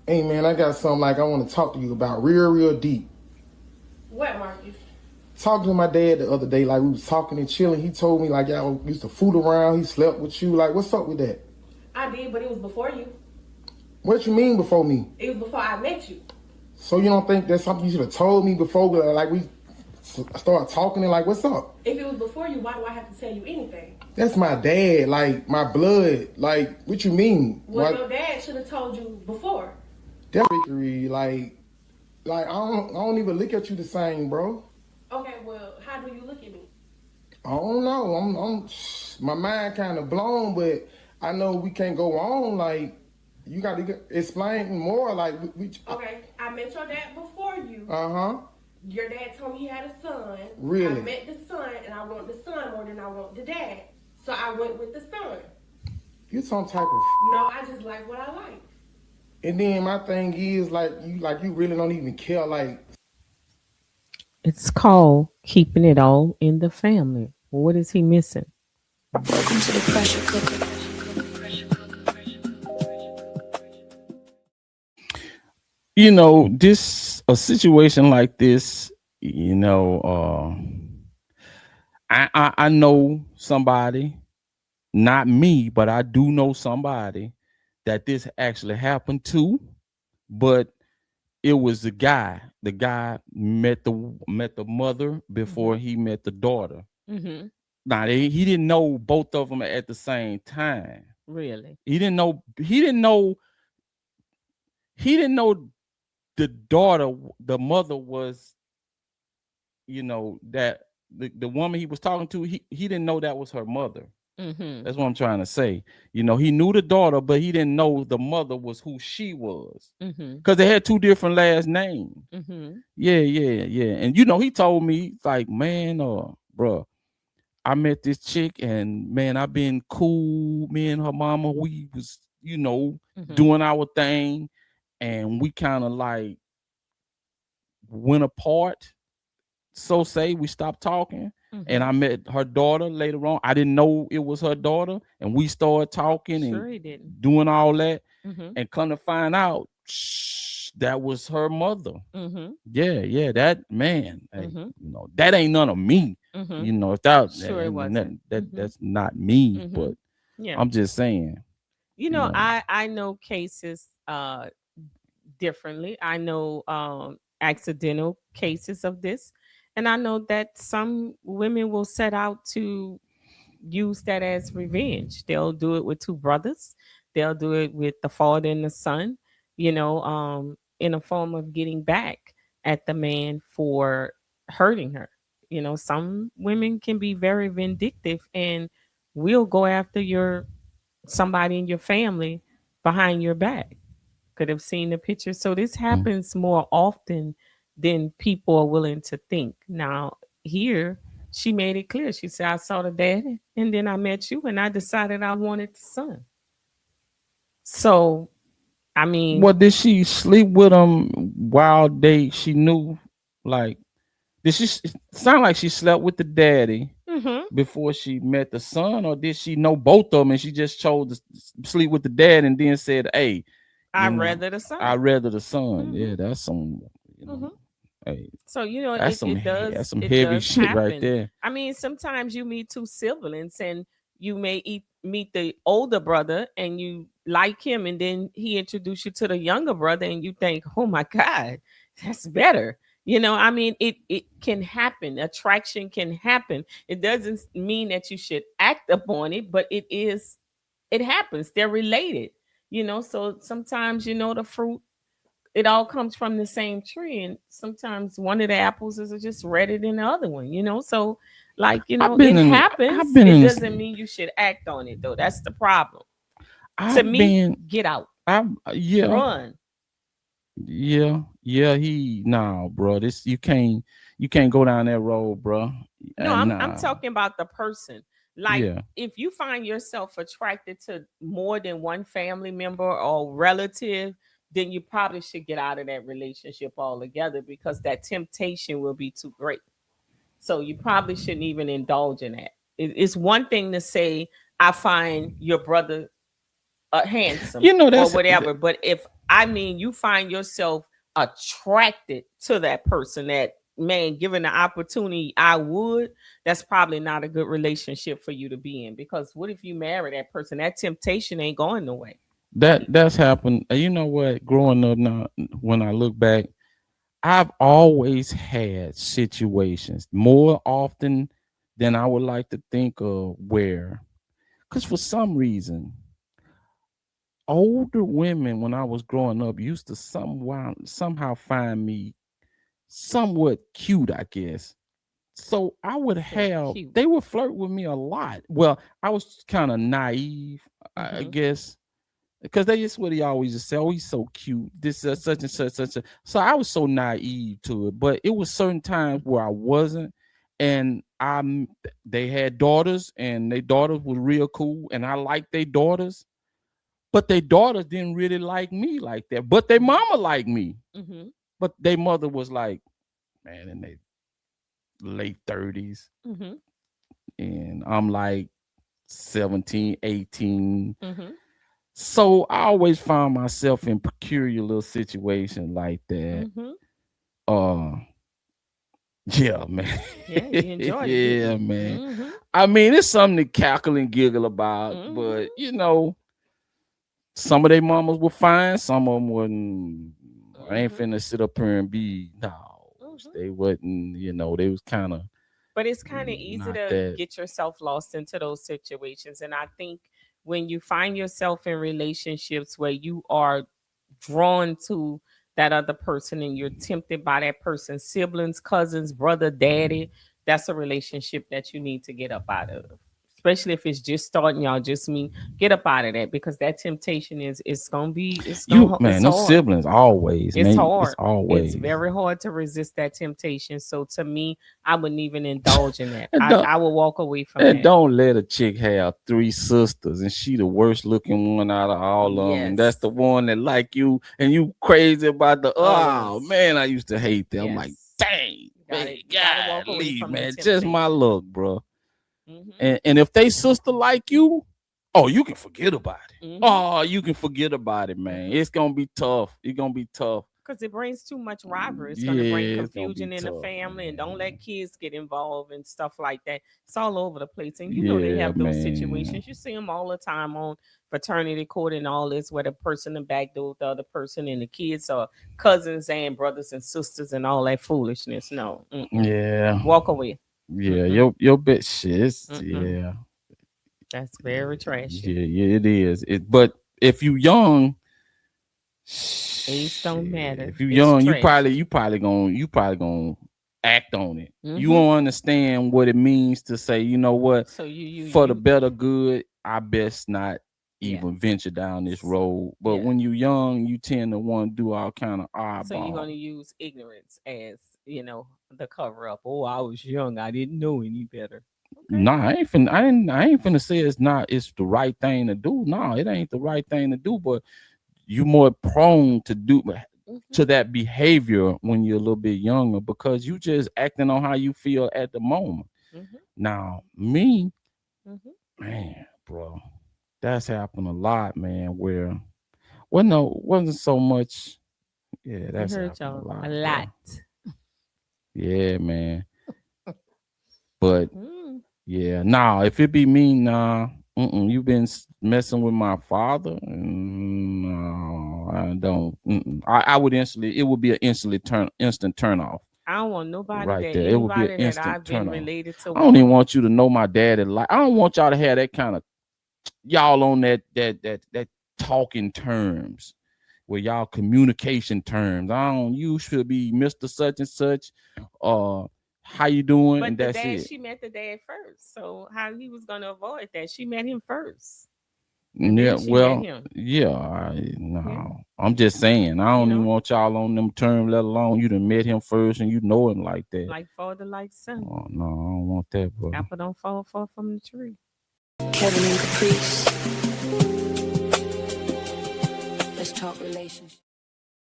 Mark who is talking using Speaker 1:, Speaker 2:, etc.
Speaker 1: Hey man, I got something like I want to talk to you about real deep.
Speaker 2: What, Marcus?
Speaker 1: Talking to my dad the other day, like we was talking and chilling. He told me like y'all used to fool around. He slept with you. Like, what's up with that?
Speaker 2: I did, but it was before you.
Speaker 1: What you mean before me?
Speaker 2: It was before I met you.
Speaker 1: So you don't think that's something you should have told me before? Like we start talking and like, what's up?
Speaker 2: If it was before you, why do I have to tell you anything?
Speaker 1: That's my dad, like my blood. Like, what you mean?
Speaker 2: Well,
Speaker 1: Like
Speaker 2: your dad should have told you before.
Speaker 1: that trickery, like I don't even look at you the same, bro.
Speaker 2: Okay, well, how do you look at me?
Speaker 1: I don't know. My mind kind of blown, but I know we can't go on. Like, you got to explain more. Like,
Speaker 2: Okay, I met your dad before you.
Speaker 1: uh-huh.
Speaker 2: Your dad told me he had a son. I
Speaker 1: Really?
Speaker 2: met the son, and I want the son more than I want the dad. So I went with the son.
Speaker 1: You some type of.
Speaker 2: No, I just like what I like.
Speaker 1: And then my thing is like you really don't even care. Like,
Speaker 3: It's called keeping it all in the family. What is he missing?
Speaker 4: Welcome to the pressure cooker.
Speaker 5: This a situation like this. I know somebody, not me, but I do know somebody that this actually happened to. But it was the guy. The guy met the mother before he met the daughter.
Speaker 3: Mm-hmm.
Speaker 5: Now he didn't know both of them at the same time.
Speaker 3: Really?
Speaker 5: He didn't know. He didn't know. He didn't know the daughter. The mother was. That the woman he was talking to. He didn't know that was her mother.
Speaker 3: Mm-hmm.
Speaker 5: That's what I'm trying to say. He knew the daughter, but he didn't know the mother was who she was.
Speaker 3: Mm-hmm.
Speaker 5: Because they had two different last names.
Speaker 3: Mm-hmm.
Speaker 5: Yeah. And he told me, like, man, bro, I met this chick and man, I've been cool. Me and her mama, we was,
Speaker 3: Mm-hmm.
Speaker 5: doing our thing. And we kind of like went apart. So say we stopped talking. And
Speaker 3: Mm-hmm.
Speaker 5: I met her daughter later on. I didn't know it was her daughter. And we started talking and
Speaker 3: Sure he didn't.
Speaker 5: doing all that.
Speaker 3: Mm-hmm.
Speaker 5: And come to find out, that was her mother.
Speaker 3: Mm-hmm.
Speaker 5: Yeah, that man, hey,
Speaker 3: Mm-hmm.
Speaker 5: that ain't none of me.
Speaker 3: Mm-hmm.
Speaker 5: If that
Speaker 3: Sure it
Speaker 5: ain't
Speaker 3: wasn't.
Speaker 5: nothing, that
Speaker 3: Mm-hmm.
Speaker 5: that's not me.
Speaker 3: Mm-hmm.
Speaker 5: But
Speaker 3: Yeah.
Speaker 5: I'm just saying,
Speaker 3: You
Speaker 5: you
Speaker 3: know,
Speaker 5: know,
Speaker 3: I know cases differently. I know accidental cases of this. And I know that some women will set out to use that as revenge. They'll do it with two brothers. They'll do it with the father and the son, in a form of getting back at the man for hurting her. Some women can be very vindictive and will go after your somebody in your family behind your back. Could have seen the picture. So this
Speaker 5: mm,
Speaker 3: happens more often than people are willing to think. Now, here, she made it clear. She said, I saw the daddy and then I met you and I decided I wanted the son. So, I mean,
Speaker 5: what did she sleep with him while she knew, like, did she sound like she slept with the daddy
Speaker 3: mhm,
Speaker 5: before she met the son, or did she know both of them and she just chose to sleep with the dad and then said, hey,
Speaker 3: I
Speaker 5: you know,
Speaker 3: rather the son.
Speaker 5: I'd rather the son.
Speaker 3: Hmm.
Speaker 5: Yeah, that's some,
Speaker 3: Hmm.
Speaker 5: hey,
Speaker 3: So
Speaker 5: that's some that's some
Speaker 3: it
Speaker 5: heavy
Speaker 3: does
Speaker 5: shit right
Speaker 3: happen.
Speaker 5: there.
Speaker 3: I mean, sometimes you meet two siblings and you may meet the older brother and you like him, and then he introduce you to the younger brother and you think, oh my god, that's better. I mean, it can happen. Attraction can happen. It doesn't mean that you should act upon it, but it happens. They're related. So sometimes the fruit, it all comes from the same tree, and sometimes one of the apples is just redder than the other one. So like,
Speaker 5: I've been
Speaker 3: it
Speaker 5: in I've
Speaker 3: happens.
Speaker 5: been
Speaker 3: It
Speaker 5: in
Speaker 3: doesn't mean you should act on it, though. That's the problem. To
Speaker 5: I've
Speaker 3: me,
Speaker 5: been
Speaker 3: get out,
Speaker 5: I yeah,
Speaker 3: run.
Speaker 5: yeah, he nah, bro. This you can't go down that road, bro.
Speaker 3: No,
Speaker 5: And
Speaker 3: I'm
Speaker 5: nah.
Speaker 3: talking about the person. Like,
Speaker 5: Yeah.
Speaker 3: if you find yourself attracted to more than one family member or relative, then you probably should get out of that relationship altogether, because that temptation will be too great. So you probably shouldn't even indulge in that. It's one thing to say, I find your brother handsome,
Speaker 5: You know,
Speaker 3: or
Speaker 5: that's
Speaker 3: whatever. But if you find yourself attracted to that person, that man, given the opportunity, that's probably not a good relationship for you to be in. Because what if you marry that person? That temptation ain't going nowhere.
Speaker 5: that's happened. You know what? Growing up now, when I look back, I've always had situations more often than I would like to think of where, because for some reason, older women when I was growing up used to somehow find me somewhat cute, I guess. So I would have
Speaker 3: Cute.
Speaker 5: they would flirt with me a lot. Well, I was kind of naive, I guess, because they just what he always just say, oh, he's so cute. This such and such, such. So I was so naive to it, but it was certain times where I wasn't, and they had daughters, and their daughters were real cool, and I liked their daughters, but their daughters didn't really like me like that. But their mama liked me, but their mother was like, man, in their late 30s, and I'm like 17, 18. So I always found myself in peculiar little situations like that. Yeah, man.
Speaker 3: Yeah, you enjoyed it.
Speaker 5: Yeah, man. I mean, it's something to cackle and giggle about, but you know, some of their mamas were fine, some of them wasn't. I ain't finna sit up here and be they wasn't, you know, they was kind of.
Speaker 3: But it's kind of easy to get yourself lost into those situations. And I think when you find yourself in relationships where you are drawn to that other person and you're tempted by that person's siblings, cousins, brother, daddy, that's a relationship that you need to get up out of. Especially if it's just starting, y'all just get up out of that, because that temptation it's gonna be
Speaker 5: man, those siblings always.
Speaker 3: It's hard.
Speaker 5: It's always.
Speaker 3: It's very hard to resist that temptation. So to me, I wouldn't even indulge in that. I would walk away from that.
Speaker 5: Don't let a chick have 3 sisters and she the worst looking one out of all of them. And that's the one that like you and you crazy about the man, I used to hate that. I'm like, dang, God, leave, man. Just my luck, bro. And if they sister like you, you can forget about it. Oh, you can forget about it, man. It's gonna be tough. It's gonna be tough.
Speaker 3: Because it brings too much rivalry. It's gonna bring confusion in the family, man. And don't let kids get involved and stuff like that. It's all over the place. And you know they have those situations. You see them all the time on fraternity court and all this, where the person in backdoor the other person and the kids are cousins and brothers and sisters and all that foolishness. No.
Speaker 5: Yeah.
Speaker 3: Walk away.
Speaker 5: Yeah, your bitch shit. Yeah.
Speaker 3: That's very trashy.
Speaker 5: Yeah, it is. But if you young,
Speaker 3: age don't matter.
Speaker 5: If you young, you probably gonna act on it. You won't understand what it means to say, you know what?
Speaker 3: So
Speaker 5: for the better good, I best not even venture down this road. But when you young, you tend to want to do all kind of oddball.
Speaker 3: So you're gonna use ignorance as, the cover up. Oh, I was young, I didn't know any better. Okay.
Speaker 5: Nah, I ain't finna say it's the right thing to do. No, it ain't the right thing to do, but you more prone to do to that behavior when you're a little bit younger, because you just acting on how you feel at the moment. Now, me, man, bro, that's happened a lot, man, where wasn't so much. Yeah, that's happened a lot. Yeah, man. But yeah, if it be me, you've been messing with my father. No, I don't. I would it would be an instant turn off.
Speaker 3: I don't want nobody
Speaker 5: right there. It would be an instant
Speaker 3: I've
Speaker 5: turn
Speaker 3: been
Speaker 5: off.
Speaker 3: Related to.
Speaker 5: I don't even want you to know my daddy. I don't want y'all to have that kind of y'all on that talking terms. With y'all communication terms. You should be Mr. Such and such. How you doing?
Speaker 3: But
Speaker 5: and that's it.
Speaker 3: She met the dad first. So how he was gonna avoid that? She met him first.
Speaker 5: Yeah, I'm just saying. I don't even want y'all on them terms, let alone you done met him first and you know him like that.
Speaker 3: Like father, like son.
Speaker 5: Oh, no, I don't want that, bro.
Speaker 3: Apple don't fall far from the tree.
Speaker 4: Kevin and Caprice. Let's talk relationship.